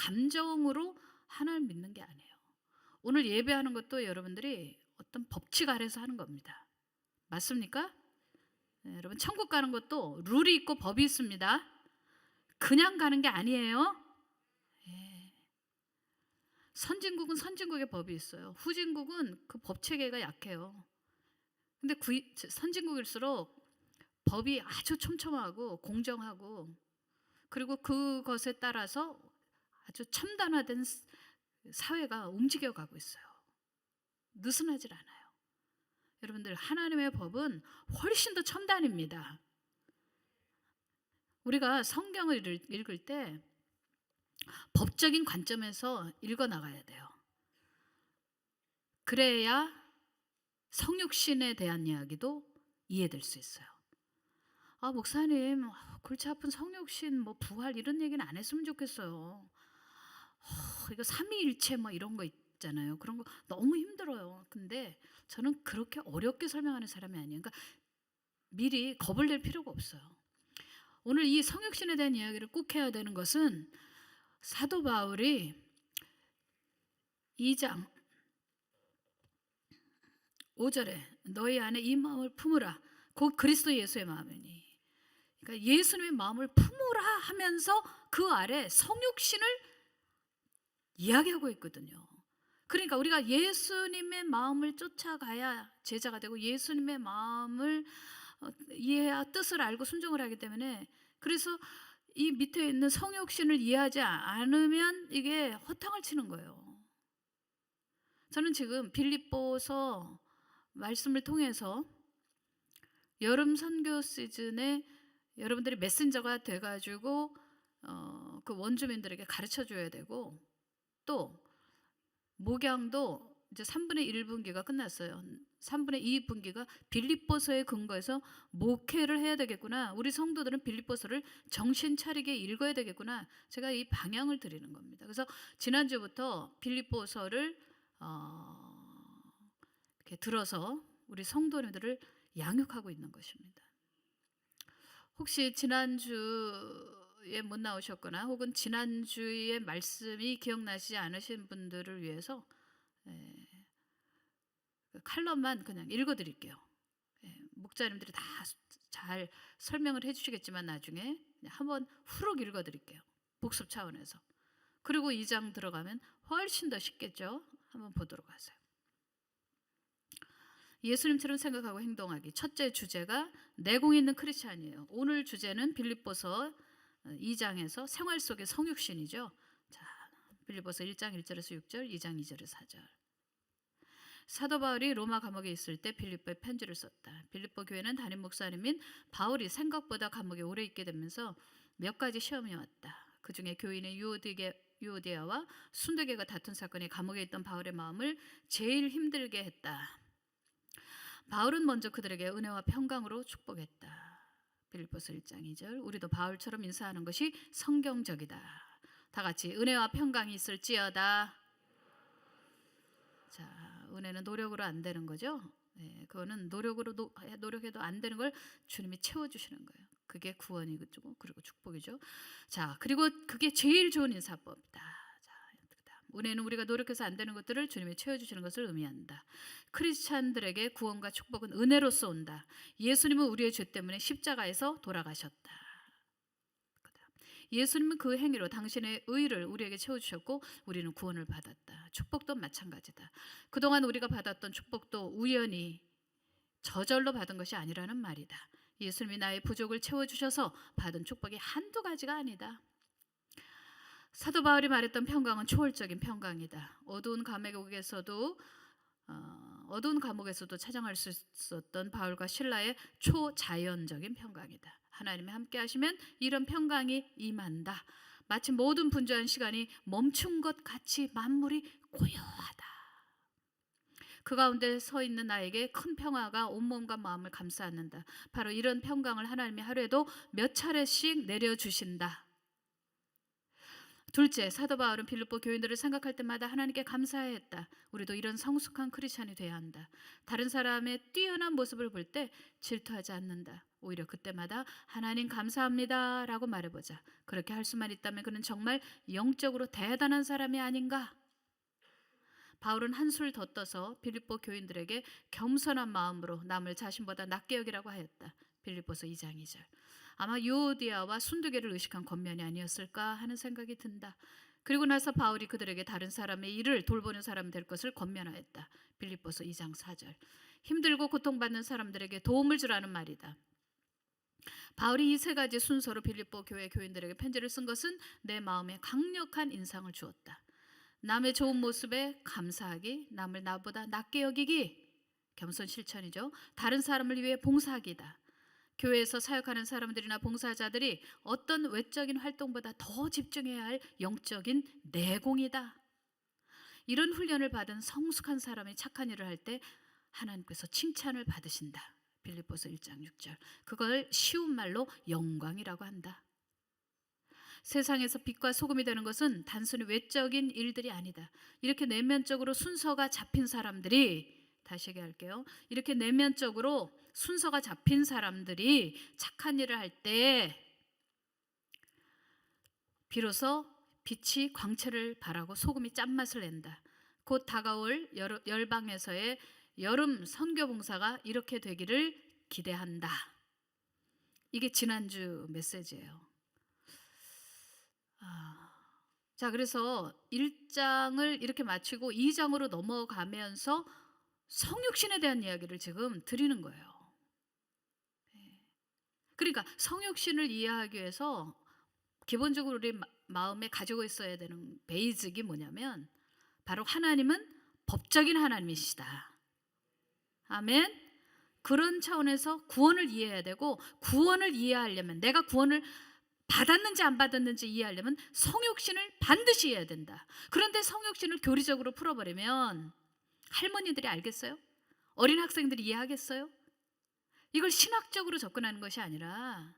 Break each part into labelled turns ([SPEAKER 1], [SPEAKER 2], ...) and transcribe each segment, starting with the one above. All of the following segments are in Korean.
[SPEAKER 1] 감정으로 하나님 믿는 게 아니에요. 오늘 예배하는 것도 여러분들이 어떤 법칙 아래서 하는 겁니다. 맞습니까? 네, 여러분 천국 가는 것도 룰이 있고 법이 있습니다. 그냥 가는 게 아니에요. 예. 선진국은 선진국의 법이 있어요. 후진국은 그 법 체계가 약해요. 근데 선진국일수록 법이 아주 촘촘하고 공정하고, 그리고 그것에 따라서 아주 첨단화된 사회가 움직여가고 있어요. 느슨하질 않아요. 여러분들, 하나님의 법은 훨씬 더 첨단입니다. 우리가 성경을 읽을 때 법적인 관점에서 읽어 나가야 돼요. 그래야 성육신에 대한 이야기도 이해될 수 있어요. 아, 목사님, 골치 아픈 성육신, 뭐 부활 이런 얘기는 안 했으면 좋겠어요. 이거 삼위일체 뭐 이런 거 있잖아요. 그런 거 너무 힘들어요. 근데 저는 그렇게 어렵게 설명하는 사람이 아니에요. 그러니까 미리 겁을 낼 필요가 없어요. 오늘 이 성육신에 대한 이야기를 꼭 해야 되는 것은 사도 바울이 2장 5절에 너희 안에 이 마음을 품으라. 곧 그리스도 예수의 마음이니. 그러니까 예수님의 마음을 품으라 하면서 그 아래 성육신을 이야기하고 있거든요. 그러니까 우리가 예수님의 마음을 쫓아가야 제자가 되고 예수님의 마음을 이해해야 뜻을 알고 순종을 하기 때문에, 그래서 이 밑에 있는 성육신을 이해하지 않으면 이게 허탕을 치는 거예요. 저는 지금 빌립보서 말씀을 통해서 여름 선교 시즌에 여러분들이 메신저가 돼가지고 그 원주민들에게 가르쳐 줘야 되고, 또 목양도 이제 3분의 1분기가 끝났어요. 3분의 2분기가 빌립보서에 근거해서 목회를 해야 되겠구나. 우리 성도들은 빌립보서를 정신 차리게 읽어야 되겠구나. 제가 이 방향을 드리는 겁니다. 그래서 지난주부터 빌립보서를 이렇게 들어서 우리 성도님들을 양육하고 있는 것입니다. 혹시 지난주에 못 나오셨거나 혹은 지난주의 말씀이 기억나시지 않으신 분들을 위해서 칼럼만 그냥 읽어드릴게요. 목자님들이 다 잘 설명을 해주시겠지만 나중에 한번 후룩 읽어드릴게요. 복습 차원에서. 그리고 2장 들어가면 훨씬 더 쉽겠죠. 한번 보도록 하세요. 예수님처럼 생각하고 행동하기. 첫째 주제가 내공 있는 크리스찬이에요. 오늘 주제는 빌립보서 2장에서 생활 속의 성육신이죠. 자, 빌립보서 1장 1절에서 6절, 2장 2절에서 4절. 사도 바울이 로마 감옥에 있을 때 빌립보에 편지를 썼다. 빌립보 교회는 담임 목사님인 바울이 생각보다 감옥에 오래 있게 되면서 몇 가지 시험이 왔다. 그 중에 교인의 유오디아와 순두계가 다툰 사건이 감옥에 있던 바울의 마음을 제일 힘들게 했다. 바울은 먼저 그들에게 은혜와 평강으로 축복했다. 빌립보서 1장 2절. 우리도 바울처럼 인사하는 것이 성경적이다. 다 같이 은혜와 평강이 있을지어다. 자, 은혜는 노력으로 안 되는 거죠. 네, 그거는 노력해도 안 되는 걸 주님이 채워주시는 거예요. 그게 구원이고 그리고 축복이죠. 자, 그리고 그게 제일 좋은 인사법이다. 자, 은혜는 우리가 노력해서 안 되는 것들을 주님이 채워주시는 것을 의미한다. 크리스찬들에게 구원과 축복은 은혜로서 온다. 예수님은 우리의 죄 때문에 십자가에서 돌아가셨다. 예수님은 그 행위로 당신의 의를 우리에게 채워주셨고 우리는 구원을 받았다. 축복도 마찬가지다. 그동안 우리가 받았던 축복도 우연히 저절로 받은 것이 아니라는 말이다. 예수님이 나의 부족을 채워주셔서 받은 축복이 한두 가지가 아니다. 사도 바울이 말했던 평강은 초월적인 평강이다. 어두운 감옥에서도 찾아갈 수 있었던 바울과 실라의 초자연적인 평강이다. 하나님이 함께 하시면 이런 평강이 임한다. 마치 모든 분주한 시간이 멈춘 것 같이 만물이 고요하다. 그 가운데 서 있는 나에게 큰 평화가 온몸과 마음을 감싸안는다. 바로 이런 평강을 하나님이 하루에도 몇 차례씩 내려주신다. 둘째, 사도 바울은 빌립보 교인들을 생각할 때마다 하나님께 감사했다. 우리도 이런 성숙한 크리스찬이 돼야 한다. 다른 사람의 뛰어난 모습을 볼 때 질투하지 않는다. 오히려 그때마다 하나님 감사합니다 라고 말해보자. 그렇게 할 수만 있다면 그는 정말 영적으로 대단한 사람이 아닌가? 바울은 한술 더 떠서 빌립보 교인들에게 겸손한 마음으로 남을 자신보다 낮게 여기라고 하였다. 빌립보서 2장 2절. 아마 유오디아와 순두개를 의식한 권면이 아니었을까 하는 생각이 든다. 그리고 나서 바울이 그들에게 다른 사람의 일을 돌보는 사람이 될 것을 권면하였다. 빌립보서 2장 4절. 힘들고 고통받는 사람들에게 도움을 주라는 말이다. 바울이 이 세 가지 순서로 빌립보 교회 교인들에게 편지를 쓴 것은 내 마음에 강력한 인상을 주었다. 남의 좋은 모습에 감사하기, 남을 나보다 낮게 여기기, 겸손 실천이죠. 다른 사람을 위해 봉사하기다. 교회에서 사역하는 사람들이나 봉사자들이 어떤 외적인 활동보다 더 집중해야 할 영적인 내공이다. 이런 훈련을 받은 성숙한 사람이 착한 일을 할 때 하나님께서 칭찬을 받으신다. 빌립보서 1장 6절. 그걸 쉬운 말로 영광이라고 한다. 세상에서 빛과 소금이 되는 것은 단순히 외적인 일들이 아니다. 이렇게 내면적으로 순서가 잡힌 사람들이, 다시 얘기할게요. 이렇게 내면적으로 순서가 잡힌 사람들이 착한 일을 할 때 비로소 빛이 광채를 발하고 소금이 짠맛을 낸다. 곧 다가올 열방에서의 여름 선교 봉사가 이렇게 되기를 기대한다. 이게 지난주 메시지예요. 자, 그래서 1장을 이렇게 마치고 2장으로 넘어가면서 성육신에 대한 이야기를 지금 드리는 거예요. 그러니까 성육신을 이해하기 위해서 기본적으로 우리 마음에 가지고 있어야 되는 베이직이 뭐냐면 바로 하나님은 법적인 하나님이시다. 아멘. 그런 차원에서 구원을 이해해야 되고, 구원을 이해하려면, 내가 구원을 받았는지 안 받았는지 이해하려면 성육신을 반드시 해야 된다. 그런데 성육신을 교리적으로 풀어버리면 할머니들이 알겠어요? 어린 학생들이 이해하겠어요? 이걸 신학적으로 접근하는 것이 아니라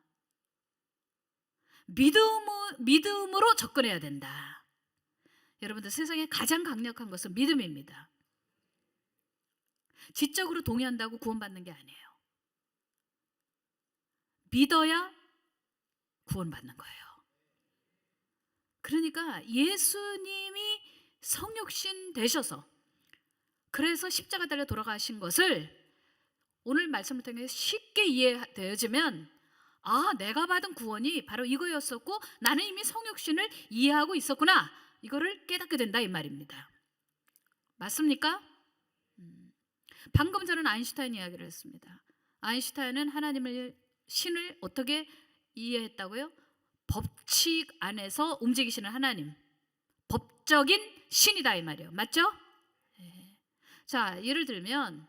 [SPEAKER 1] 믿음으로 접근해야 된다. 여러분들, 세상에 가장 강력한 것은 믿음입니다. 지적으로 동의한다고 구원받는 게 아니에요. 믿어야 구원받는 거예요. 그러니까 예수님이 성육신 되셔서, 그래서 십자가 달려 돌아가신 것을 오늘 말씀을 통해 쉽게 이해되어지면, 아, 내가 받은 구원이 바로 이거였었고 나는 이미 성육신을 이해하고 있었구나, 이거를 깨닫게 된다 이 말입니다. 맞습니까? 방금 저는 아인슈타인 이야기를 했습니다. 아인슈타인은 하나님을, 신을 어떻게 이해했다고요? 법칙 안에서 움직이시는 하나님, 법적인 신이다 이 말이에요. 맞죠? 네. 자, 예를 들면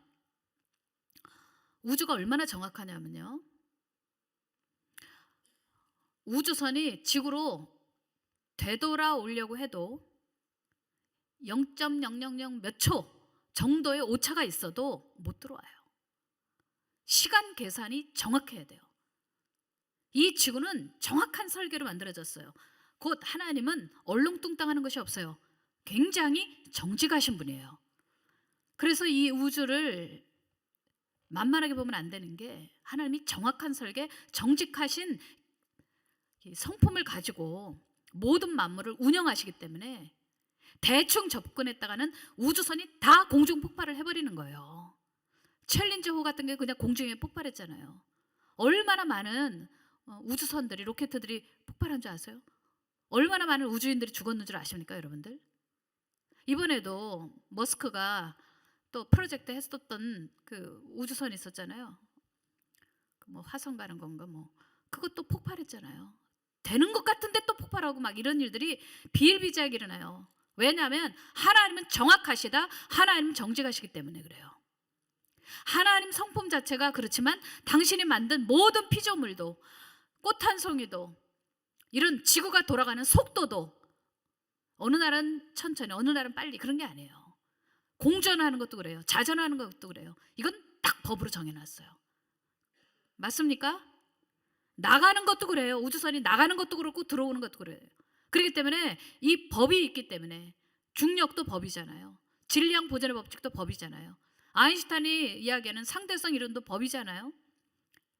[SPEAKER 1] 우주가 얼마나 정확하냐면요, 우주선이 지구로 되돌아오려고 해도 0.000 몇 초 정도의 오차가 있어도 못 들어와요. 시간 계산이 정확해야 돼요. 이 지구는 정확한 설계로 만들어졌어요. 곧 하나님은 얼렁뚱땅하는 것이 없어요. 굉장히 정직하신 분이에요. 그래서 이 우주를 만만하게 보면 안 되는 게, 하나님이 정확한 설계, 정직하신 성품을 가지고 모든 만물을 운영하시기 때문에 대충 접근했다가는 우주선이 다 공중 폭발을 해버리는 거예요. 챌린저호 같은 게 그냥 공중에 폭발했잖아요. 얼마나 많은 우주선들이, 로켓들이 폭발한 줄 아세요? 얼마나 많은 우주인들이 죽었는 줄 아십니까, 여러분들? 이번에도 머스크가 또 프로젝트 했었던 그 우주선이 있었잖아요. 뭐 화성 가는 건가, 뭐 그것도 폭발했잖아요. 되는 것 같은데 또 폭발하고 막 이런 일들이 비일비재하게 일어나요. 왜냐하면 하나님은 정확하시다, 하나님은 정직하시기 때문에 그래요. 하나님 성품 자체가 그렇지만 당신이 만든 모든 피조물도, 꽃 한 송이도, 이런 지구가 돌아가는 속도도 어느 날은 천천히, 어느 날은 빨리, 그런 게 아니에요. 공전하는 것도 그래요. 자전하는 것도 그래요. 이건 딱 법으로 정해놨어요. 맞습니까? 나가는 것도 그래요. 우주선이 나가는 것도 그렇고 들어오는 것도 그래요. 그렇기 때문에 이 법이 있기 때문에 중력도 법이잖아요. 질량 보존의 법칙도 법이잖아요. 아인슈타인이 이야기하는 상대성 이론도 법이잖아요.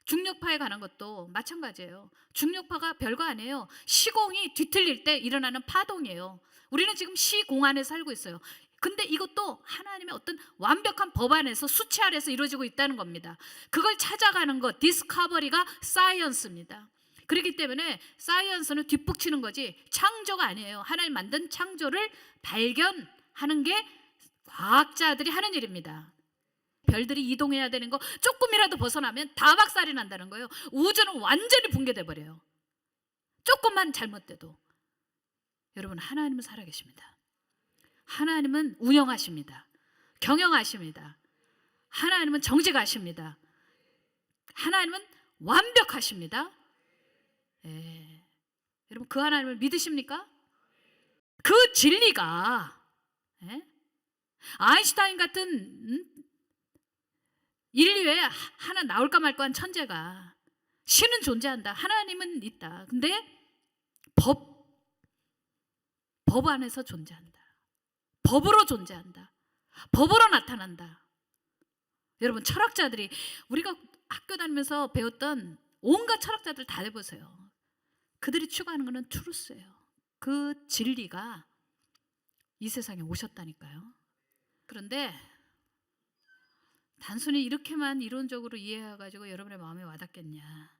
[SPEAKER 1] 중력파에 관한 것도 마찬가지예요. 중력파가 별거 아니에요. 시공이 뒤틀릴 때 일어나는 파동이에요. 우리는 지금 시공 안에 살고 있어요. 근데 이것도 하나님의 어떤 완벽한 법 안에서 수치 아래서 이루어지고 있다는 겁니다. 그걸 찾아가는 것, 디스커버리가 사이언스입니다. 그렇기 때문에 사이언스는 뒷북치는 거지 창조가 아니에요. 하나님 만든 창조를 발견하는 게 과학자들이 하는 일입니다. 별들이 이동해야 되는 거 조금이라도 벗어나면 다 박살이 난다는 거예요. 우주는 완전히 붕괴돼 버려요. 조금만 잘못돼도. 여러분, 하나님은 살아계십니다. 하나님은 운영하십니다. 경영하십니다. 하나님은 정직하십니다. 하나님은 완벽하십니다. 예. 여러분, 그 하나님을 믿으십니까? 그 진리가, 예? 아인슈타인 같은 인류에 하나 나올까 말까 한 천재가, 신은 존재한다, 하나님은 있다. 근데 법 안에서 존재한다. 법으로 존재한다. 법으로 나타난다. 여러분, 철학자들이, 우리가 학교 다니면서 배웠던 온갖 철학자들 다 해보세요. 그들이 추구하는 것은 트루스예요. 그 진리가 이 세상에 오셨다니까요. 그런데 단순히 이렇게만 이론적으로 이해해가지고 여러분의 마음에 와닿겠냐?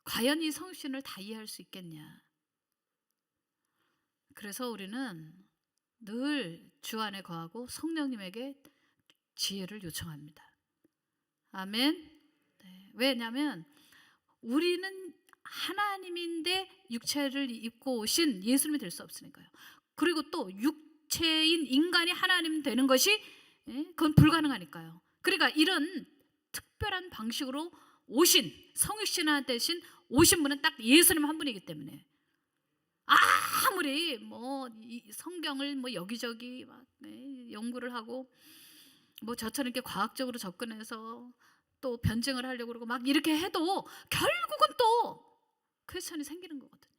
[SPEAKER 1] 과연 이 성신을 다 이해할 수 있겠냐? 그래서 우리는 늘 주 안에 거하고 성령님에게 지혜를 요청합니다. 아멘. 네. 왜냐하면 우리는 하나님인데 육체를 입고 오신 예수님이 될 수 없으니까요. 그리고 또 육체인 인간이 하나님 되는 것이, 그건 불가능하니까요. 그러니까 이런 특별한 방식으로 오신, 성육신화 대신 오신 분은 딱 예수님 한 분이기 때문에 아무리 이 성경을 여기저기 막 연구를 하고 저처럼 이렇게 과학적으로 접근해서 또 변증을 하려고 그러고 막 이렇게 해도 결국은 또 퀘스천이 생기는 거거든요.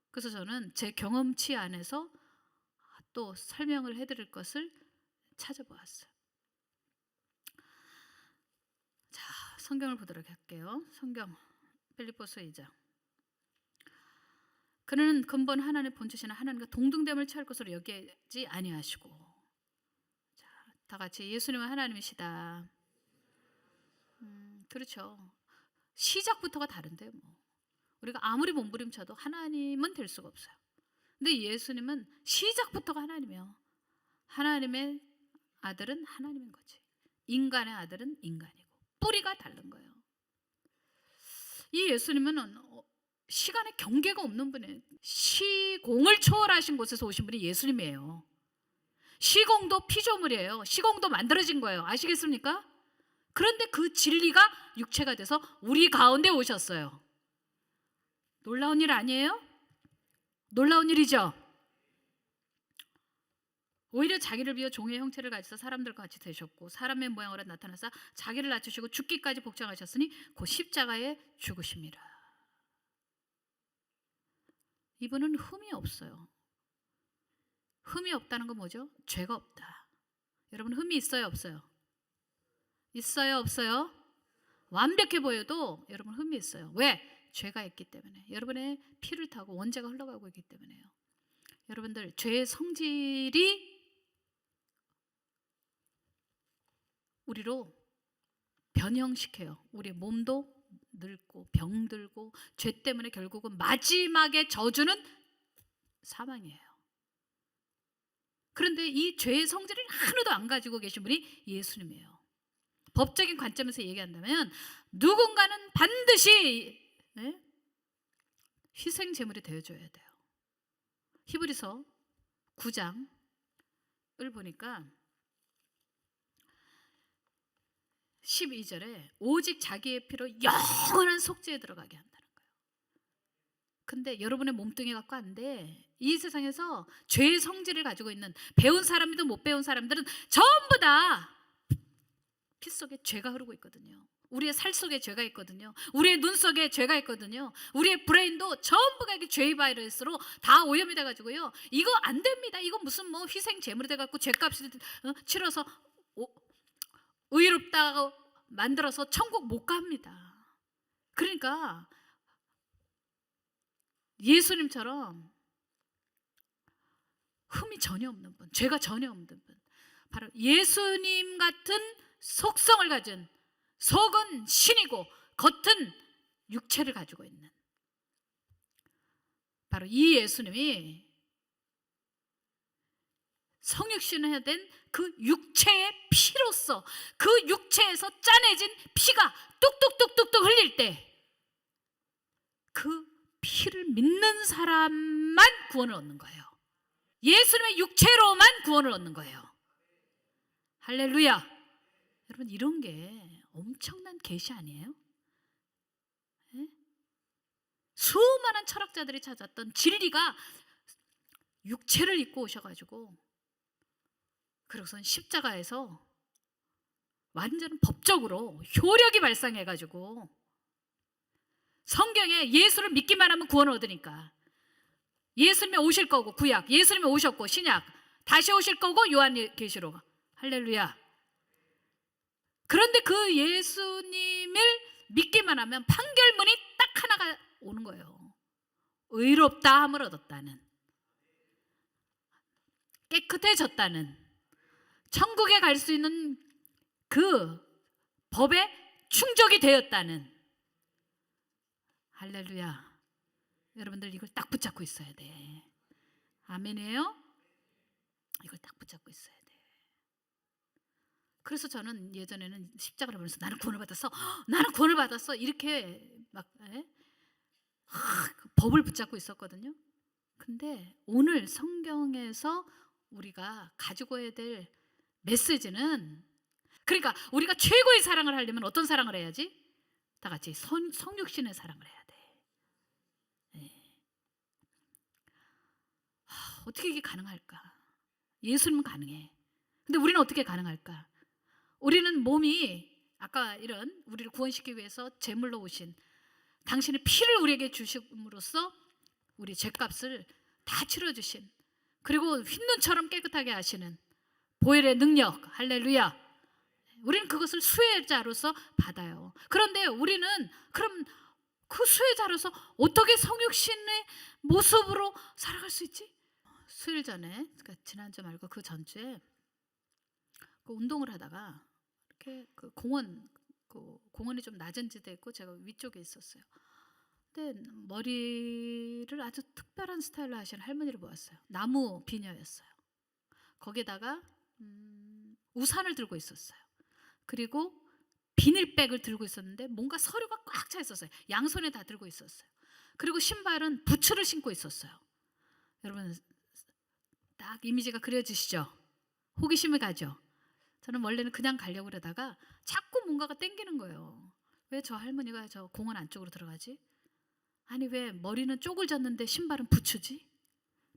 [SPEAKER 1] 그래서 저는 제 경험치 안에서 또 설명을 해드릴 것을 찾아보았어요. 자, 성경을 보도록 할게요. 성경 빌립보서 2장. 그는 근본 하나님의 본주시는 하나님과 동등됨을 취할 것으로 여기지 아니하시고. 자, 다 같이 예수님은 하나님이시다. 그렇죠. 시작부터가 다른데 우리가 아무리 몸부림쳐도 하나님은 될 수가 없어요. 근데 예수님은 시작부터가 하나님이에요. 하나님의 아들은 하나님인 거지. 인간의 아들은 인간이고 뿌리가 다른 거예요. 이 예수님은 시간의 경계가 없는 분이에요. 시공을 초월하신 곳에서 오신 분이 예수님이에요. 시공도 피조물이에요. 시공도 만들어진 거예요. 아시겠습니까? 그런데 그 진리가 육체가 돼서 우리 가운데 오셨어요. 놀라운 일 아니에요? 놀라운 일이죠. 오히려 자기를 비워 종의 형체를 가지사 사람들과 같이 되셨고 사람의 모양으로 나타나사 자기를 낮추시고 죽기까지 복종하셨으니 곧 십자가에 죽으심이라. 이분은 흠이 없어요. 흠이 없다는 건 뭐죠? 죄가 없다. 여러분, 흠이 있어요, 없어요? 있어요, 없어요? 완벽해 보여도 여러분 흠이 있어요. 왜? 죄가 있기 때문에. 여러분의 피를 타고 원죄가 흘러가고 있기 때문에요. 여러분들, 죄의 성질이 우리로 변형시켜요. 우리 몸도 늙고 병들고 죄 때문에 결국은 마지막에 저주는 사망이에요. 그런데 이 죄의 성질을 하나도 안 가지고 계신 분이 예수님이에요. 법적인 관점에서 얘기한다면 누군가는 반드시 희생 제물이 되어줘야 돼요. 히브리서 9장을 보니까 12절에 오직 자기의 피로 영원한 속죄에 들어가게 한다는 거예요. 근데 여러분의 몸뚱이 갖고 안 돼. 이 세상에서 죄의 성질을 가지고 있는 배운 사람이든 못 배운 사람들은 전부 다 피 속에 죄가 흐르고 있거든요. 우리의 살 속에 죄가 있거든요. 우리의 눈 속에 죄가 있거든요. 우리의 브레인도 전부가 이게 죄의 바이러스로 다 오염이 돼가지고요. 이거 안 됩니다. 이거 무슨 뭐 희생 제물이 돼갖고 죄값을 치러서 의롭다고 만들어서 천국 못 갑니다. 그러니까 예수님처럼 흠이 전혀 없는 분, 죄가 전혀 없는 분, 바로 예수님 같은 속성을 가진, 속은 신이고 겉은 육체를 가지고 있는 바로 이 예수님이 성육신을 된 그 육체의 피로서, 그 육체에서 짜내진 피가 뚝뚝뚝뚝뚝 흘릴 때 그 피를 믿는 사람만 구원을 얻는 거예요. 예수님의 육체로만 구원을 얻는 거예요. 할렐루야. 여러분, 이런 게 엄청난 계시 아니에요? 네? 수많은 철학자들이 찾았던 진리가 육체를 입고 오셔가지고, 그러고선 십자가에서 완전 법적으로 효력이 발상해가지고, 성경에 예수를 믿기만 하면 구원을 얻으니까, 예수님이 오실 거고 구약, 예수님이 오셨고 신약, 다시 오실 거고 요한계시록. 할렐루야. 그런데 그 예수님을 믿기만 하면 판결문이 딱 하나가 오는 거예요. 의롭다함을 얻었다는, 깨끗해졌다는, 천국에 갈 수 있는 그 법에 충족이 되었다는. 할렐루야. 여러분들 이걸 딱 붙잡고 있어야 돼. 아멘이에요? 이걸 딱 붙잡고 있어야 돼. 그래서 저는 예전에는 십자가를 보면서 나는 구원을 받았어, 나는 구원을 받았어, 이렇게 막 법을 붙잡고 있었거든요. 근데 오늘 성경에서 우리가 가지고 해야 될 메시지는, 그러니까 우리가 최고의 사랑을 하려면 어떤 사랑을 해야지? 다 같이 성육신의 사랑을 해야 돼. 어떻게 이게 가능할까? 예수님은 가능해. 근데 우리는 어떻게 가능할까? 우리는 몸이, 아까 이런 우리를 구원시키기 위해서 제물로 오신 당신의 피를 우리에게 주심으로써 우리 죄값을 다 치러주신, 그리고 흰눈처럼 깨끗하게 하시는 보혈의 능력. 할렐루야. 우리는 그것을 수혜자로서 받아요. 그런데 우리는 그럼 그 수혜자로서 어떻게 성육신의 모습으로 살아갈 수 있지? 수요일 전에, 그러니까 지난주 말고 그 전주에 그 운동을 하다가 이렇게 그 공원이 좀 낮은 지대에 있고 제가 위쪽에 있었어요. 근데 머리를 아주 특별한 스타일로 하시는 할머니를 보았어요. 나무 비녀였어요. 거기다가 우산을 들고 있었어요. 그리고 비닐백을 들고 있었는데 뭔가 서류가 꽉 차 있었어요. 양손에 다 들고 있었어요. 그리고 신발은 부츠를 신고 있었어요. 여러분, 딱 이미지가 그려지시죠? 호기심이 가죠? 저는 원래는 그냥 가려고 그러다가 자꾸 뭔가가 땡기는 거예요. 왜 저 할머니가 저 공원 안쪽으로 들어가지? 아니, 왜 머리는 쪽을 졌는데 신발은 부츠지?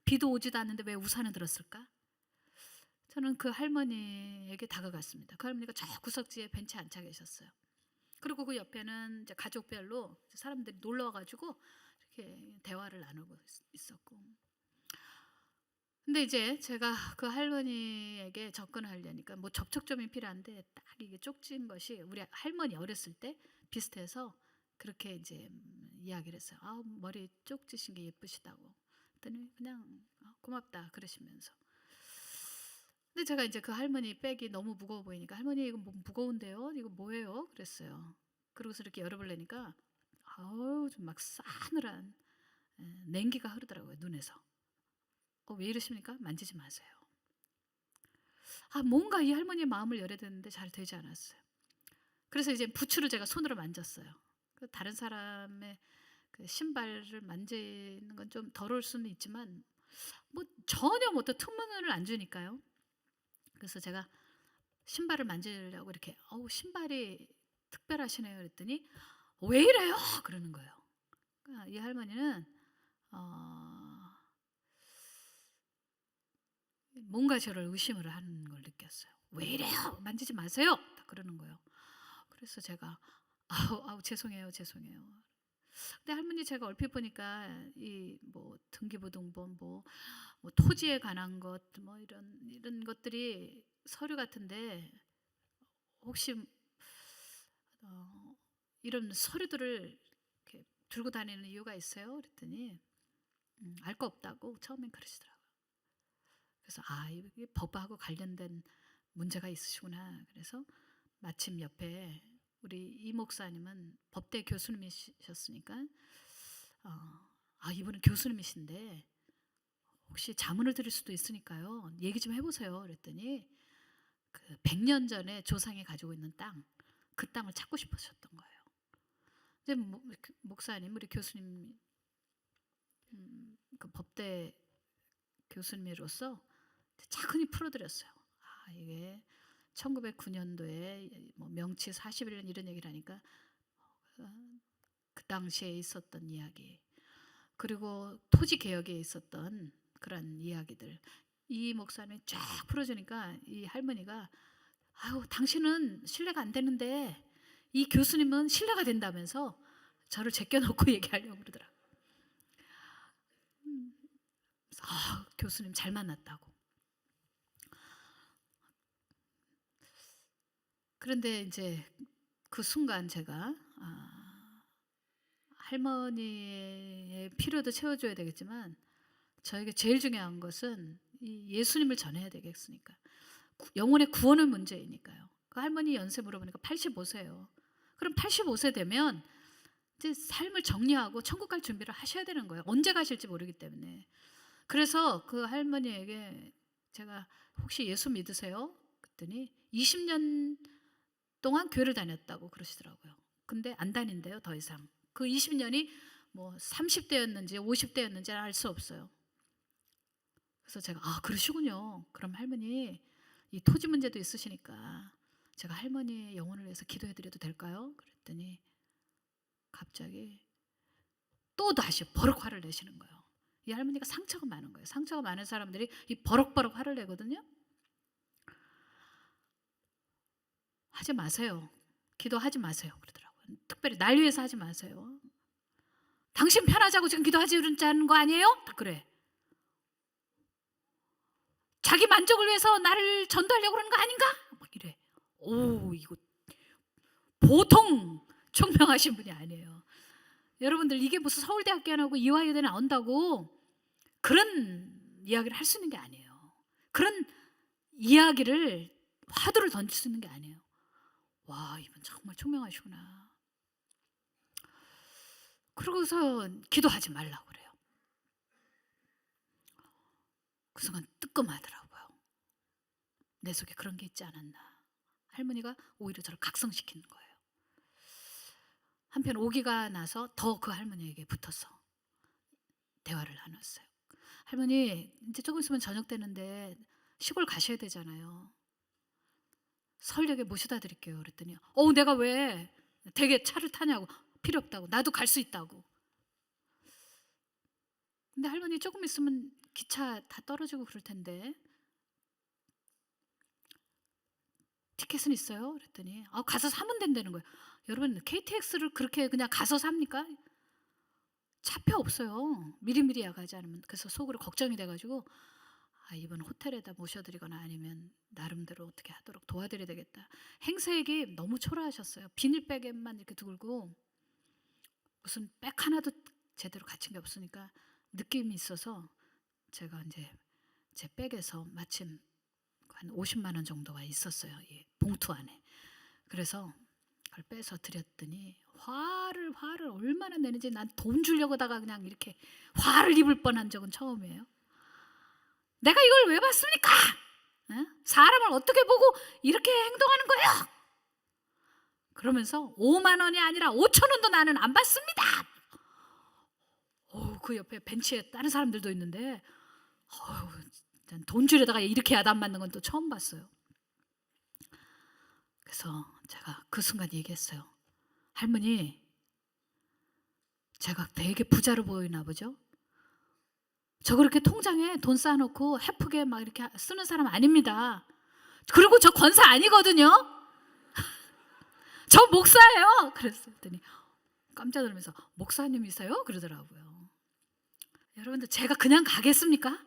[SPEAKER 1] 비도 오지도 않는데 왜 우산을 들었을까? 저는 그 할머니에게 다가갔습니다. 그 할머니가 저 구석지에 벤치에 앉아 계셨어요. 그리고 그 옆에는 이제 가족별로 사람들이 놀러 와가지고 이렇게 대화를 나누고 있었고. 근데 이제 제가 그 할머니에게 접근하려니까 뭐 접촉점이 필요한데 딱 이게 쪽진 것이 우리 할머니 어렸을 때 비슷해서 그렇게 이제 이야기를 했어요. 아, 머리 쪽지신 게 예쁘시다고. 그랬더니 그냥 고맙다 그러시면서. 근데 제가 이제 그 할머니 백이 너무 무거워 보이니까, 할머니 이거 뭐 무거운데요? 이거 뭐예요? 그랬어요. 그러고서 이렇게 열어보려니까 아우, 좀 막 싸늘한 냉기가 흐르더라고요, 눈에서. 왜 이러십니까? 만지지 마세요. 뭔가 이 할머니의 마음을 열어야 되는데 잘 되지 않았어요. 그래서 이제 부츠를 제가 손으로 만졌어요. 다른 사람의 그 신발을 만지는 건 좀 더러울 수는 있지만 뭐 전혀 뭐 또 틈문을 안 주니까요. 그래서 제가 신발을 만지려고 이렇게 신발이 특별하시네요 그랬더니 왜 이래요? 그러는 거예요. 그러니까 이 할머니는 뭔가 저를 의심을 하는 걸 느꼈어요. 왜 이래요? 만지지 마세요. 그러는 거예요. 그래서 제가 아우 죄송해요. 근데 할머니 제가 얼핏 보니까 이 뭐 등기부등본 뭐 토지에 관한 것 뭐 이런 것들이 서류 같은데 혹시 이런 서류들을 이렇게 들고 다니는 이유가 있어요? 그랬더니 알 거 없다고 처음엔 그러시더라고요. 그래서 이게 법하고 관련된 문제가 있으시구나. 그래서 마침 옆에 우리 이 목사님은 법대 교수님이셨으니까 이분은 교수님이신데 혹시 자문을 드릴 수도 있으니까요. 얘기 좀 해보세요. 그랬더니 그 100년 전에 조상이 가지고 있는 땅, 그 땅을 찾고 싶으셨던 거예요. 이제 목사님, 우리 교수님, 그 법대 교수님으로서 차근히 풀어드렸어요. 이게 1909년도에 뭐 명치 41년 이런 얘기를 하니까 그 당시에 있었던 이야기, 그리고 토지 개혁에 있었던 그런 이야기들 이 목사님이 쫙 풀어주니까 이 할머니가 당신은 신뢰가 안 되는데 이 교수님은 신뢰가 된다면서 저를 제껴놓고 얘기하려고 그러더라고요. 교수님 잘 만났다고. 그런데 이제 그 순간 제가 할머니의 필요도 채워줘야 되겠지만 저에게 제일 중요한 것은 이 예수님을 전해야 되겠으니까 영혼의 구원의 문제이니까요. 그 할머니 연세 물어보니까 85세예요. 그럼 85세 되면 이제 삶을 정리하고 천국 갈 준비를 하셔야 되는 거예요. 언제 가실지 모르기 때문에. 그래서 그 할머니에게 제가 혹시 예수 믿으세요? 그랬더니 20년 동안 교회를 다녔다고 그러시더라고요. 근데 안 다닌대요, 더 이상. 그 20년이 뭐 30대였는지 50대였는지 알 수 없어요. 그래서 제가 그러시군요. 그럼 할머니 이 토지 문제도 있으시니까 제가 할머니의 영혼을 위해서 기도해 드려도 될까요? 그랬더니 갑자기 또 다시 버럭 화를 내시는 거예요. 이 할머니가 상처가 많은 거예요. 상처가 많은 사람들이 이 버럭버럭 화를 내거든요. 하지 마세요. 기도하지 마세요. 그러더라고요. 특별히 날 위해서 하지 마세요. 당신 편하자고 지금 기도하자는 거 아니에요? 딱 그래. 자기 만족을 위해서 나를 전도하려고 그러는 거 아닌가? 막 이래. 이거 보통 총명하신 분이 아니에요. 여러분들 이게 무슨 서울대학교 안 하고 이화여대 나온다고 그런 이야기를 할 수 있는 게 아니에요. 그런 이야기를 화두를 던질 수 있는 게 아니에요. 와, 이분 정말 총명하시구나. 그러고서 기도하지 말라고 그래요. 그 순간 뜨끔하더라고요. 내 속에 그런 게 있지 않았나. 할머니가 오히려 저를 각성시키는 거예요. 한편 오기가 나서 더 그 할머니에게 붙어서 대화를 나눴어요. 할머니, 이제 조금 있으면 저녁 되는데 시골 가셔야 되잖아요. 서울역에 모셔다 드릴게요. 그랬더니 내가 왜 되게 차를 타냐고. 필요 없다고. 나도 갈 수 있다고. 근데 할머니 조금 있으면 기차 다 떨어지고 그럴 텐데 티켓은 있어요? 그랬더니 가서 사면 된다는 거예요. 여러분 KTX를 그렇게 그냥 가서 삽니까? 차표 없어요. 미리미리 야가지 않으면. 그래서 속으로 걱정이 돼가지고 이번 호텔에다 모셔드리거나 아니면 나름대로 어떻게 하도록 도와드려야 되겠다. 행세액이 너무 초라하셨어요. 비닐백에만 이렇게 들고 무슨 백 하나도 제대로 갖춘 게 없으니까 느낌이 있어서 제가 이제 제 백에서 마침 한 50만 원 정도가 있었어요. 이 봉투 안에. 그래서 그걸 빼서 드렸더니 화를 얼마나 내는지 난 돈 주려고 하다가 그냥 이렇게 화를 입을 뻔한 적은 처음이에요. 내가 이걸 왜 받습니까? 사람을 어떻게 보고 이렇게 행동하는 거예요? 그러면서 5만 원이 아니라 5천 원도 나는 안 받습니다. 그 옆에 벤치에 다른 사람들도 있는데 돈 주려다가 이렇게 야단 맞는 건 또 처음 봤어요. 그래서 제가 그 순간 얘기했어요. 할머니, 제가 되게 부자로 보이나 보죠? 저 그렇게 통장에 돈 쌓아놓고 헤프게 막 이렇게 쓰는 사람 아닙니다. 그리고 저 권사 아니거든요. 저 목사예요. 그랬더니 깜짝 놀라면서 목사님이세요? 그러더라고요. 여러분들 제가 그냥 가겠습니까?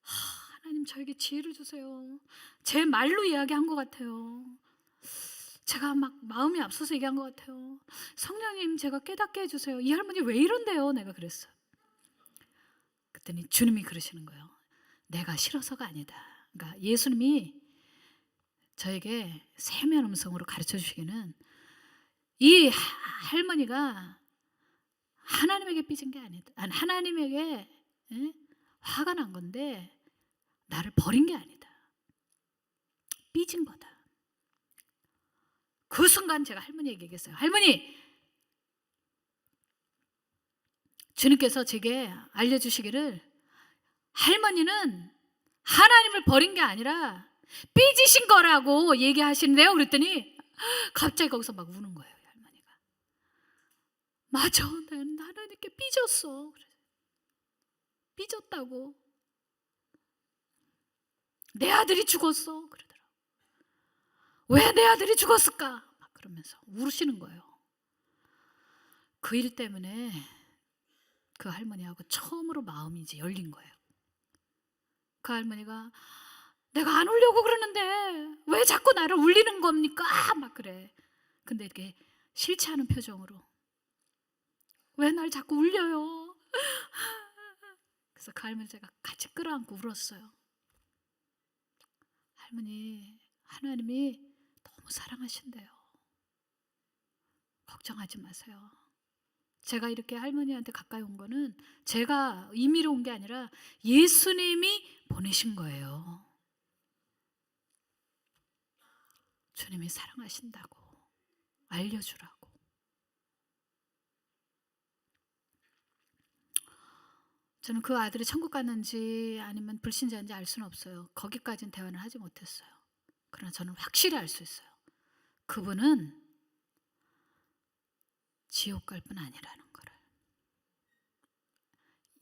[SPEAKER 1] 하나님 저에게 지혜를 주세요. 제 말로 이야기한 것 같아요. 제가 막 마음이 앞서서 얘기한 것 같아요. 성령님 제가 깨닫게 해주세요. 이 할머니 왜 이런데요? 내가 그랬어요. 그랬더니 주님이 그러시는 거예요. 내가 싫어서가 아니다. 그러니까 예수님이 저에게 세면 음성으로 가르쳐 주시기는 이 할머니가 하나님에게 삐진 게 아니다. 아니, 하나님에게 화가 난 건데 나를 버린 게 아니다. 삐진 거다. 그 순간 제가 할머니에게 얘기했어요. 할머니, 주님께서 제게 알려주시기를 할머니는 하나님을 버린 게 아니라 삐지신 거라고 얘기하시는데요. 그랬더니 갑자기 거기서 막 우는 거예요. 할머니가. 맞아, 난 하나님께 삐졌어. 삐졌다고. 내 아들이 죽었어. 그러더라고. 왜 내 아들이 죽었을까? 막 그러면서 우시는 거예요. 그 일 때문에 그 할머니하고 처음으로 마음이 이제 열린 거예요. 그 할머니가 내가 안 울려고 그러는데 왜 자꾸 나를 울리는 겁니까? 막 그래. 근데 이렇게 싫지 않은 표정으로 왜 날 자꾸 울려요? 그래서 그 할머니 제가 같이 끌어안고 울었어요. 할머니, 하나님이 너무 사랑하신대요. 걱정하지 마세요. 제가 이렇게 할머니한테 가까이 온 거는 제가 임의로 온 게 아니라 예수님이 보내신 거예요. 주님이 사랑하신다고 알려주라고. 저는 그 아들이 천국 갔는지 아니면 불신자인지 알 수는 없어요. 거기까지는 대화를 하지 못했어요. 그러나 저는 확실히 알 수 있어요. 그분은 지옥 갈 뿐 아니라는 거를.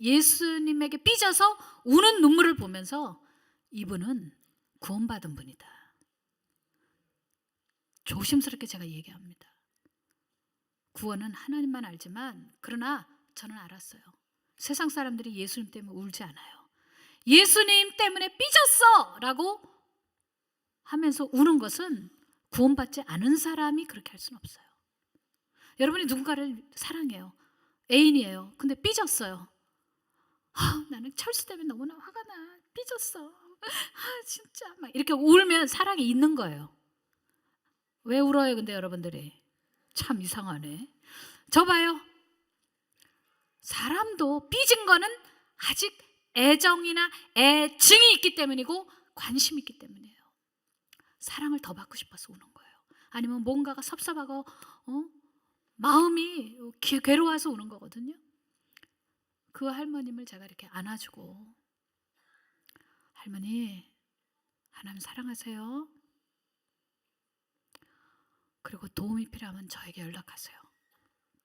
[SPEAKER 1] 예수님에게 삐져서 우는 눈물을 보면서 이분은 구원받은 분이다. 조심스럽게 제가 얘기합니다. 구원은 하나님만 알지만 그러나 저는 알았어요. 세상 사람들이 예수님 때문에 울지 않아요. 예수님 때문에 삐졌어! 라고 하면서 우는 것은 구원받지 않은 사람이 그렇게 할 수는 없어요. 여러분이 누군가를 사랑해요. 애인이에요. 근데 삐졌어요. 나는 철수 때문에 너무나 화가 나. 삐졌어. 진짜 막 이렇게 울면 사랑이 있는 거예요. 왜 울어요? 근데 여러분들이 참 이상하네. 저 봐요. 사람도 삐진 거는 아직 애정이나 애증이 있기 때문이고 관심이 있기 때문이에요. 사랑을 더 받고 싶어서 우는 거예요. 아니면 뭔가가 섭섭하고 마음이 괴로워서 우는 거거든요. 그 할머님을 제가 이렇게 안아주고 할머니 하나님 사랑하세요. 그리고 도움이 필요하면 저에게 연락하세요.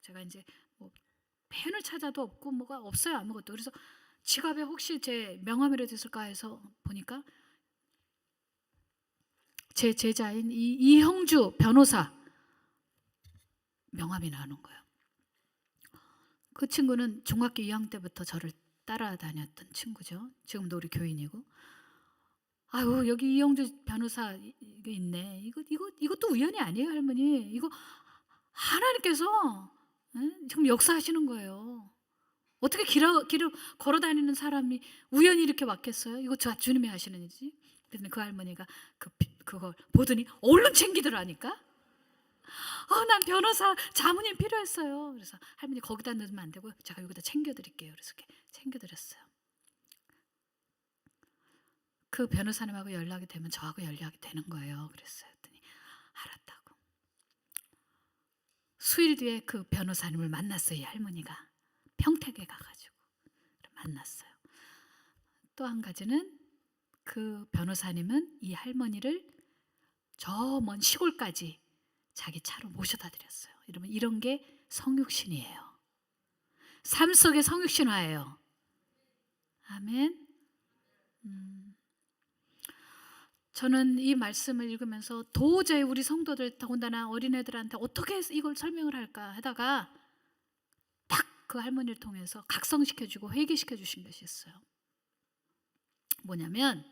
[SPEAKER 1] 제가 이제 뭐 펜을 찾아도 없고 뭐가 없어요. 아무것도. 그래서 지갑에 혹시 제 명함이라도 있을까 해서 보니까 제 제자인 이형주 변호사 명함이 나오는 거예요. 그 친구는 중학교 2학년 때부터 저를 따라다녔던 친구죠. 지금도 우리 교인이고. 아유, 여기 이형주 변호사 이게 있네. 이것도 우연이 아니에요, 할머니. 이거 하나님께서 지금 역사하시는 거예요. 어떻게 길을 걸어 다니는 사람이 우연히 이렇게 왔겠어요? 이거 주님이 하시는 일이지. 그랬더니 그 할머니가 그걸 보더니 얼른 챙기더라니까. 난 변호사 자문이 필요했어요. 그래서 할머니 거기다 넣으면 안 되고 제가 여기다 챙겨드릴게요. 그래서 이렇게 챙겨드렸어요. 그 변호사님하고 연락이 되면 저하고 연락이 되는 거예요. 그랬어요. 그랬더니 알았다고. 수일 뒤에 그 변호사님을 만났어요. 이 할머니가 평택에 가가지고 만났어요. 또 한 가지는 그 변호사님은 이 할머니를 저 먼 시골까지 자기 차로 모셔다 드렸어요. 여러분 이런 게 성육신이에요. 삶 속의 성육신화예요. 아멘. 저는 이 말씀을 읽으면서 도저히 우리 성도들, 더군다나 어린애들한테 어떻게 이걸 설명을 할까 하다가 딱 그 할머니를 통해서 각성시켜주고 회개시켜 주신 것이 있어요. 뭐냐면,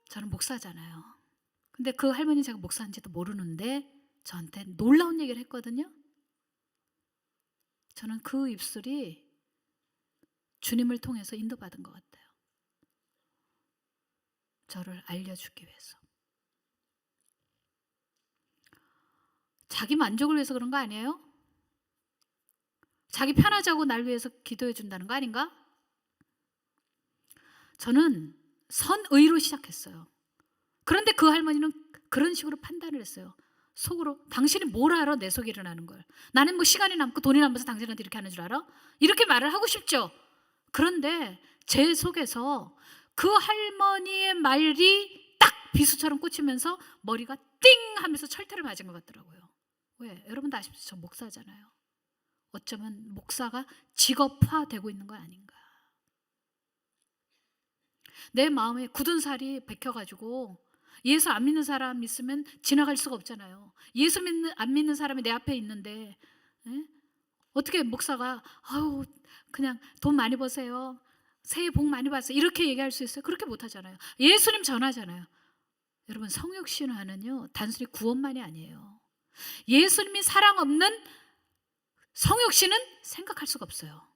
[SPEAKER 1] 저는 목사잖아요. 근데 그 할머니 제가 목사인지도 모르는데 저한테 놀라운 얘기를 했거든요. 저는 그 입술이 주님을 통해서 인도받은 것 같아요. 저를 알려주기 위해서. 자기 만족을 위해서 그런 거 아니에요? 자기 편하자고 날 위해서 기도해 준다는 거 아닌가? 저는 선의로 시작했어요. 그런데 그 할머니는 그런 식으로 판단을 했어요. 속으로, 당신이 뭘 알아? 내 속에 일어나는 걸. 나는 뭐 시간이 남고 돈이 남아서 당신한테 이렇게 하는 줄 알아? 이렇게 말을 하고 싶죠. 그런데 제 속에서 그 할머니의 말이 딱 비수처럼 꽂히면서 머리가 띵 하면서 철퇴를 맞은 것 같더라고요. 왜? 여러분도 아시죠? 저 목사잖아요. 어쩌면 목사가 직업화되고 있는 거 아닌가. 내 마음에 굳은 살이 bek혀가지고 예수 안 믿는 사람 있으면 지나갈 수가 없잖아요. 예수 안 믿는 사람이 내 앞에 있는데, 에? 어떻게 목사가 아유 그냥 돈 많이 버세요, 새해 복 많이 받으세요, 이렇게 얘기할 수 있어요? 그렇게 못하잖아요. 예수님 전하잖아요. 여러분, 성육신화는요 단순히 구원만이 아니에요. 예수님이 사랑 없는 성육신은 생각할 수가 없어요.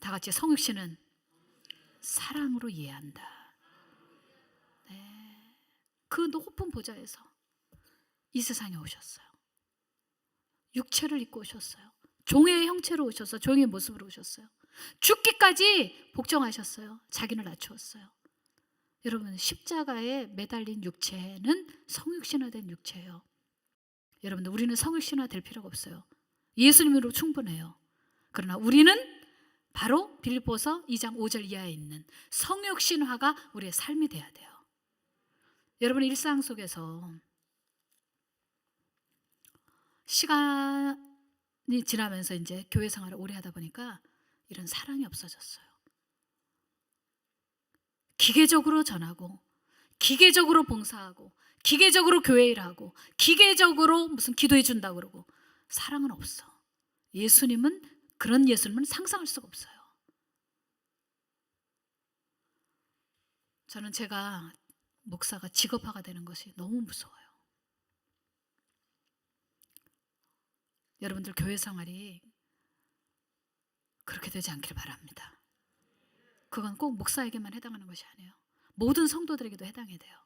[SPEAKER 1] 다 같이, 성육신은 사랑으로 이해한다. 네. 그 높은 보좌에서 이 세상에 오셨어요. 육체를 입고 오셨어요. 종의 형체로 오셔서 종의 모습으로 오셨어요. 죽기까지 복종하셨어요. 자기를 낮추었어요. 여러분, 십자가에 매달린 육체는 성육신화된 육체예요. 여러분들, 우리는 성육신화 될 필요가 없어요. 예수님으로 충분해요. 그러나 우리는 바로 빌립보서 2장 5절 이하에 있는 성육신화가 우리의 삶이 돼야 돼요. 여러분, 일상 속에서 시간이 지나면서 이제 교회 생활을 오래 하다 보니까 이런 사랑이 없어졌어요. 기계적으로 전하고, 기계적으로 봉사하고, 기계적으로 교회 일하고, 기계적으로 무슨 기도해 준다고 그러고, 사랑은 없어. 예수님은, 그런 예수님은 상상할 수가 없어요. 저는 제가 목사가 직업화가 되는 것이 너무 무서워요. 여러분들 교회 생활이 그렇게 되지 않길 바랍니다. 그건 꼭 목사에게만 해당하는 것이 아니에요. 모든 성도들에게도 해당이 돼요.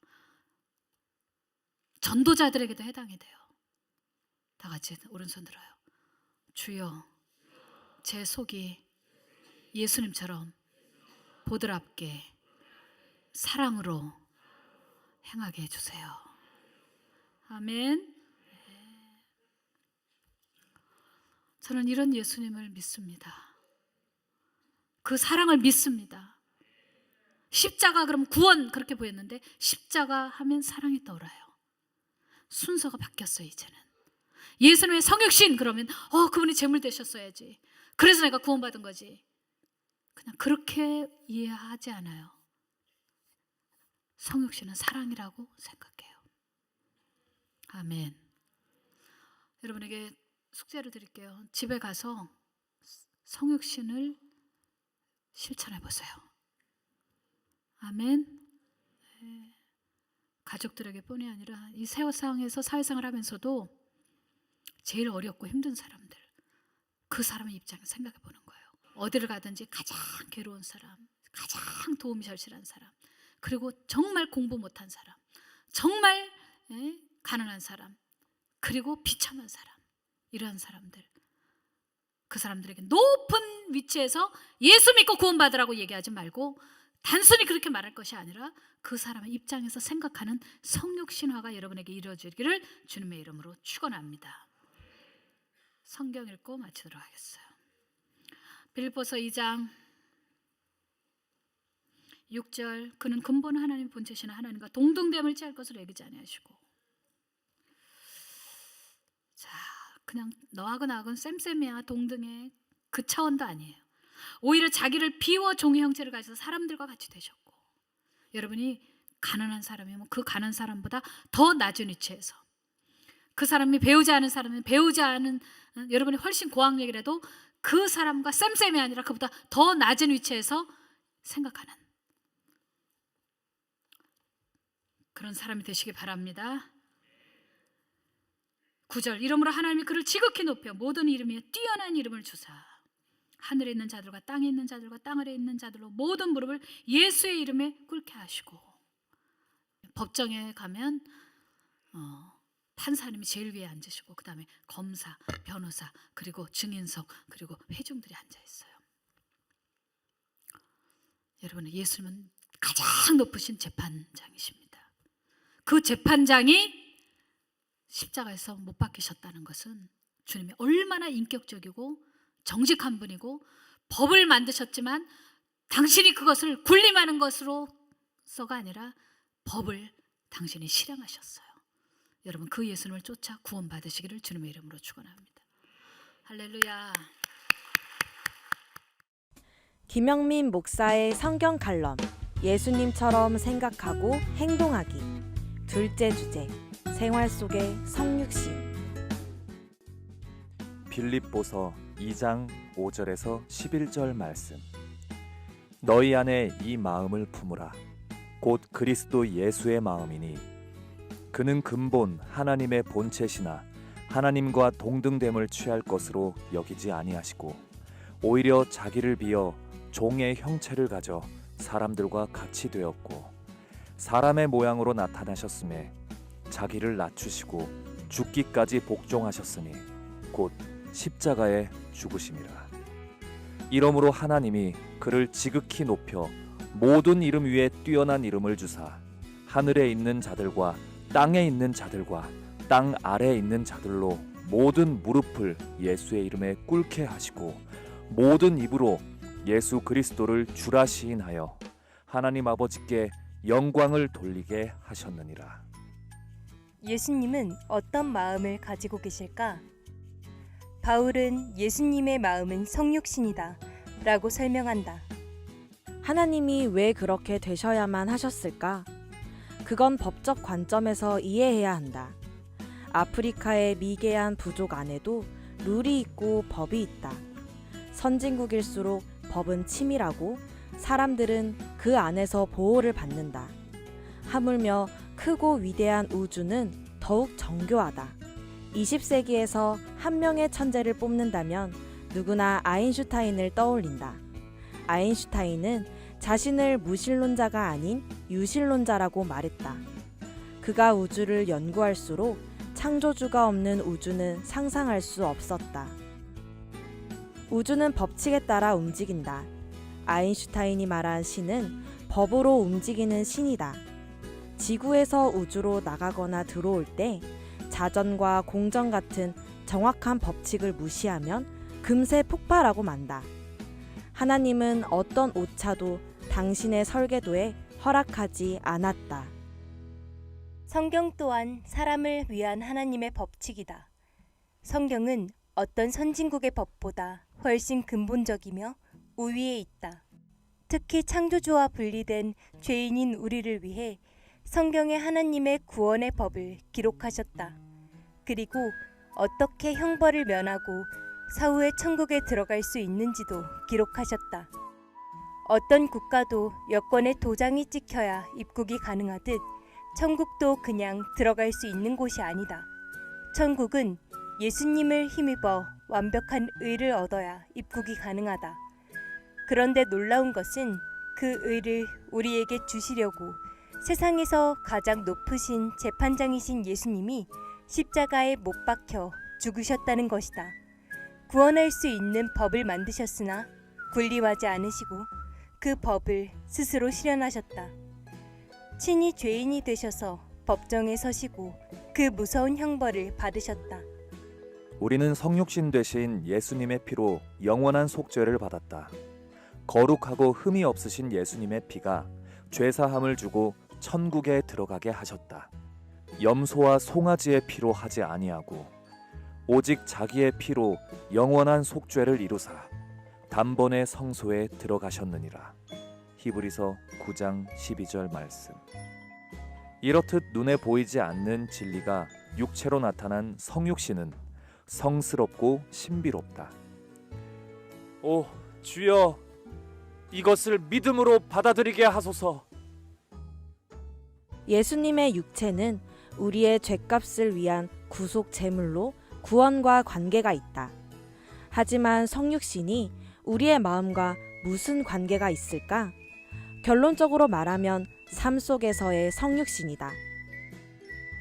[SPEAKER 1] 전도자들에게도 해당이 돼요. 다 같이 오른손 들어요. 주여, 제 속이 예수님처럼 보드랍게 사랑으로 행하게 해주세요. 아멘. 저는 이런 예수님을 믿습니다. 그 사랑을 믿습니다. 십자가 그럼 구원 그렇게 보였는데, 십자가 하면 사랑이 떠올라요. 순서가 바뀌었어요. 이제는 예수님의 성육신 그러면 그분이 제물 되셨어야지, 그래서 내가 구원받은 거지. 그냥 그렇게 이해하지 않아요. 성육신은 사랑이라고 생각해요. 아멘. 여러분에게 숙제를 드릴게요. 집에 가서 성육신을 실천해 보세요. 아멘. 네. 가족들에게 뿐이 아니라 이 세상에서 사회생활 하면서도 제일 어렵고 힘든 사람들, 그 사람의 입장을 생각해 보는 거예요. 어디를 가든지 가장 괴로운 사람, 가장 도움이 절실한 사람, 그리고 정말 공부 못한 사람, 정말 가난한 사람, 그리고 비참한 사람, 이러한 사람들, 그 사람들에게 높은 위치에서 예수 믿고 구원받으라고 얘기하지 말고, 단순히 그렇게 말할 것이 아니라 그 사람의 입장에서 생각하는 성육신화가 여러분에게 이루어지기를 주님의 이름으로 축원합니다. 성경 읽고 마치도록 하겠어요. 빌립보서 2장 6절, 그는 근본 하나님 본체시나 하나님과 동등됨을 취할 것을 여기지 아니하시고. 자, 그냥 너하고 나하고는 쌤쌤이야, 동등해, 그 차원도 아니에요. 오히려 자기를 비워 종의 형체를 가져서 사람들과 같이 되셨고, 여러분이 가난한 사람이면 그 가난한 사람보다 더 낮은 위치에서, 그 사람이 배우지 않은 사람은 배우지 않은 여러분이 훨씬 고학력이라도 그 사람과 쌤쌤이 아니라 그보다 더 낮은 위치에서 생각하는 그런 사람이 되시기 바랍니다. 9절, 이러므로 하나님이 그를 지극히 높여 모든 이름에 뛰어난 이름을 주사 하늘에 있는 자들과 땅에 있는 자들과 땅 아래에 있는 자들로 모든 무릎을 예수의 이름에 꿇게 하시고. 법정에 가면 판사님이 제일 위에 앉으시고 그 다음에 검사, 변호사, 그리고 증인석, 그리고 회중들이 앉아 있어요. 여러분, 예수님은 가장 높으신 재판장이십니다. 그 재판장이 십자가에서 못 박히셨다는 것은 주님이 얼마나 인격적이고 정직한 분이고, 법을 만드셨지만 당신이 그것을 군림하는 것으로서가 아니라 법을 당신이 실행하셨어요. 여러분, 그 예수님을 쫓아 구원받으시기를 주님의 이름으로 축원합니다. 할렐루야.
[SPEAKER 2] 김영민 목사의 성경 칼럼, 예수님처럼 생각하고 행동하기. 둘째 주제, 생활 속의 성육신.
[SPEAKER 3] 빌립보서 2장 5절에서 11절 말씀. 너희 안에 이 마음을 품으라. 곧 그리스도 예수의 마음이니 그는 근본 하나님의 본체시나 하나님과 동등됨을 취할 것으로 여기지 아니하시고 오히려 자기를 비어 종의 형체를 가져 사람들과 같이 되었고 사람의 모양으로 나타나셨음에 자기를 낮추시고 죽기까지 복종하셨으니 곧 십자가에 죽으심이라. 이러므로 하나님이 그를 지극히 높여 모든 이름 위에 뛰어난 이름을 주사 하늘에 있는 자들과 땅에 있는 자들과 땅 아래에 있는 자들로 모든 무릎을 예수의 이름에 꿇게 하시고 모든 입으로 예수 그리스도를 주라 시인하여 하나님 아버지께 영광을 돌리게 하셨느니라.
[SPEAKER 4] 예수님은 어떤 마음을 가지고 계실까? 바울은 예수님의 마음은 성육신이다 라고 설명한다.
[SPEAKER 2] 하나님이 왜 그렇게 되셔야만 하셨을까? 그건 법적 관점에서 이해해야 한다. 아프리카의 미개한 부족 안에도 룰이 있고 법이 있다. 선진국일수록 법은 치밀하고 사람들은 그 안에서 보호를 받는다. 하물며 크고 위대한 우주는 더욱 정교하다. 20세기에서 한 명의 천재를 뽑는다면 누구나 아인슈타인을 떠올린다. 아인슈타인은 자신을 무신론자가 아닌 유신론자라고 말했다. 그가 우주를 연구할수록 창조주가 없는 우주는 상상할 수 없었다. 우주는 법칙에 따라 움직인다. 아인슈타인이 말한 신은 법으로 움직이는 신이다. 지구에서 우주로 나가거나 들어올 때 자전과 공전 같은 정확한 법칙을 무시하면 금세 폭발하고 만다. 하나님은 어떤 오차도 당신의 설계도에 허락하지 않았다.
[SPEAKER 4] 성경 또한 사람을 위한 하나님의 법칙이다. 성경은 어떤 선진국의 법보다 훨씬 근본적이며 우위에 있다. 특히 창조주와 분리된 죄인인 우리를 위해 성경에 하나님의 구원의 법을 기록하셨다. 그리고 어떻게 형벌을 면하고 사후에 천국에 들어갈 수 있는지도 기록하셨다. 어떤 국가도 여권에 도장이 찍혀야 입국이 가능하듯 천국도 그냥 들어갈 수 있는 곳이 아니다. 천국은 예수님을 힘입어 완벽한 의를 얻어야 입국이 가능하다. 그런데 놀라운 것은 그 의를 우리에게 주시려고 세상에서 가장 높으신 재판장이신 예수님이 십자가에 못 박혀 죽으셨다는 것이다. 구원할 수 있는 법을 만드셨으나 군림하지 않으시고 그 법을 스스로 실현하셨다. 친히 죄인이 되셔서 법정에 서시고 그 무서운 형벌을 받으셨다.
[SPEAKER 3] 우리는 성육신 되신 예수님의 피로 영원한 속죄를 받았다. 거룩하고 흠이 없으신 예수님의 피가 죄사함을 주고 천국에 들어가게 하셨다. 염소와 송아지의 피로 하지 아니하고 오직 자기의 피로 영원한 속죄를 이루사 단번에 성소에 들어가셨느니라. 히브리서 9장 12절 말씀. 이렇듯 눈에 보이지 않는 진리가 육체로 나타난 성육신은 성스럽고 신비롭다. 오 주여, 이것을 믿음으로 받아들이게 하소서.
[SPEAKER 2] 예수님의 육체는 우리의 죄값을 위한 구속 제물로 구원과 관계가 있다. 하지만 성육신이 우리의 마음과 무슨 관계가 있을까? 결론적으로 말하면 삶 속에서의 성육신이다.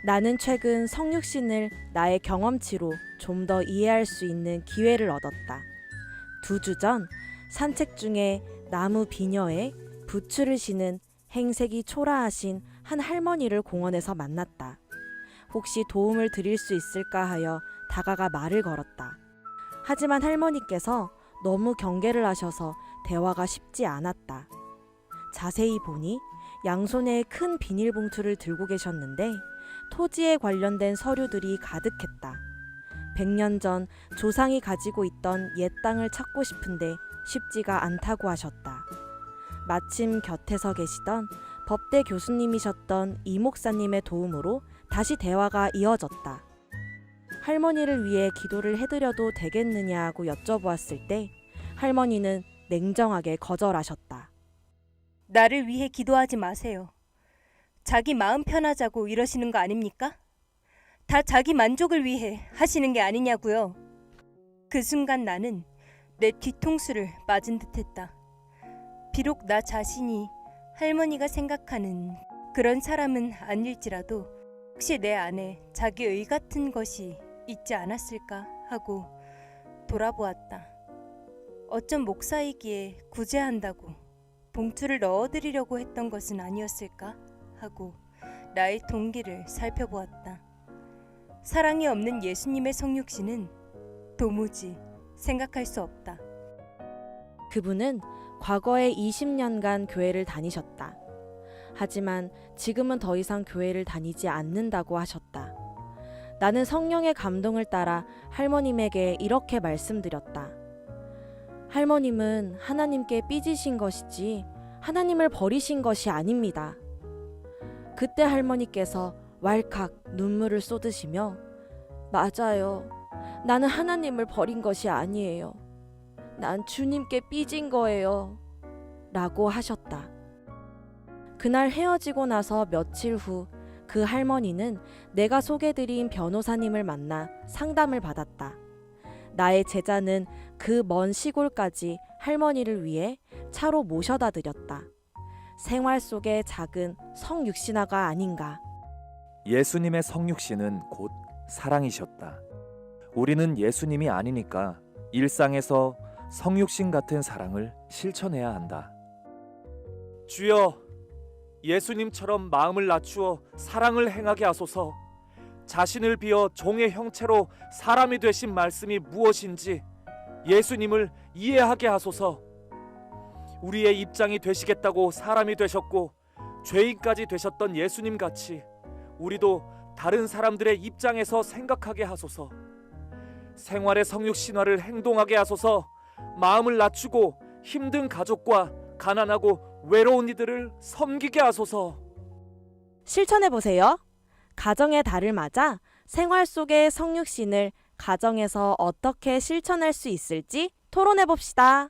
[SPEAKER 2] 나는 최근 성육신을 나의 경험치로 좀 더 이해할 수 있는 기회를 얻었다. 2주 전 산책 중에 나무 비녀에 부추를 신은 행색이 초라하신 한 할머니를 공원에서 만났다. 혹시 도움을 드릴 수 있을까 하여 다가가 말을 걸었다. 하지만 할머니께서 너무 경계를 하셔서 대화가 쉽지 않았다. 자세히 보니 양손에 큰 비닐봉투를 들고 계셨는데 토지에 관련된 서류들이 가득했다. 100년 전 조상이 가지고 있던 옛 땅을 찾고 싶은데 쉽지가 않다고 하셨다. 마침 곁에서 계시던 법대 교수님이셨던 이 목사님의 도움으로 다시 대화가 이어졌다. 할머니를 위해 기도를 해드려도 되겠느냐고 여쭤보았을 때 할머니는 냉정하게 거절하셨다.
[SPEAKER 4] 나를 위해 기도하지 마세요. 자기 마음 편하자고 이러시는 거 아닙니까? 다 자기 만족을 위해 하시는 게 아니냐고요. 그 순간 나는 내 뒤통수를 맞은 듯했다. 비록 나 자신이 할머니가 생각하는 그런 사람은 아닐지라도 혹시 내 안에 자기 의 같은 것이 있지 않았을까 하고 돌아보았다. 어쩜 목사이기에 구제한다고 봉투를 넣어드리려고 했던 것은 아니었을까 하고 나의 동기를 살펴보았다. 사랑이 없는 예수님의 성육신은 도무지 생각할 수 없다.
[SPEAKER 2] 그분은 과거에 20년간 교회를 다니셨다. 하지만 지금은 더 이상 교회를 다니지 않는다고 하셨다. 나는 성령의 감동을 따라 할머님에게 이렇게 말씀드렸다. 할머님은 하나님께 삐지신 것이지 하나님을 버리신 것이 아닙니다. 그때 할머니께서 왈칵 눈물을 쏟으시며 맞아요. 나는 하나님을 버린 것이 아니에요. 난 주님께 삐진 거예요. 라고 하셨다. 그날 헤어지고 나서 며칠 후 그 할머니는 내가 소개드린 변호사님을 만나 상담을 받았다. 나의 제자는 그 먼 시골까지 할머니를 위해 차로 모셔다 드렸다. 생활 속의 작은 성육신화가 아닌가.
[SPEAKER 3] 예수님의 성육신은 곧 사랑이셨다. 우리는 예수님이 아니니까 일상에서 성육신 같은 사랑을 실천해야 한다. 주여, 예수님처럼 마음을 낮추어 사랑을 행하게 하소서. 자신을 비어 종의 형체로 사람이 되신 말씀이 무엇인지 예수님을 이해하게 하소서. 우리의 입장이 되시겠다고 사람이 되셨고 죄인까지 되셨던 예수님 같이 우리도 다른 사람들의 입장에서 생각하게 하소서. 생활의 성육신화를 행동하게 하소서. 마음을 낮추고 힘든 가족과 가난하고 외로운 이들을 섬기게 하소서.
[SPEAKER 2] 실천해보세요. 가정의 달을 맞아 생활 속의 성육신을 가정에서 어떻게 실천할 수 있을지 토론해봅시다.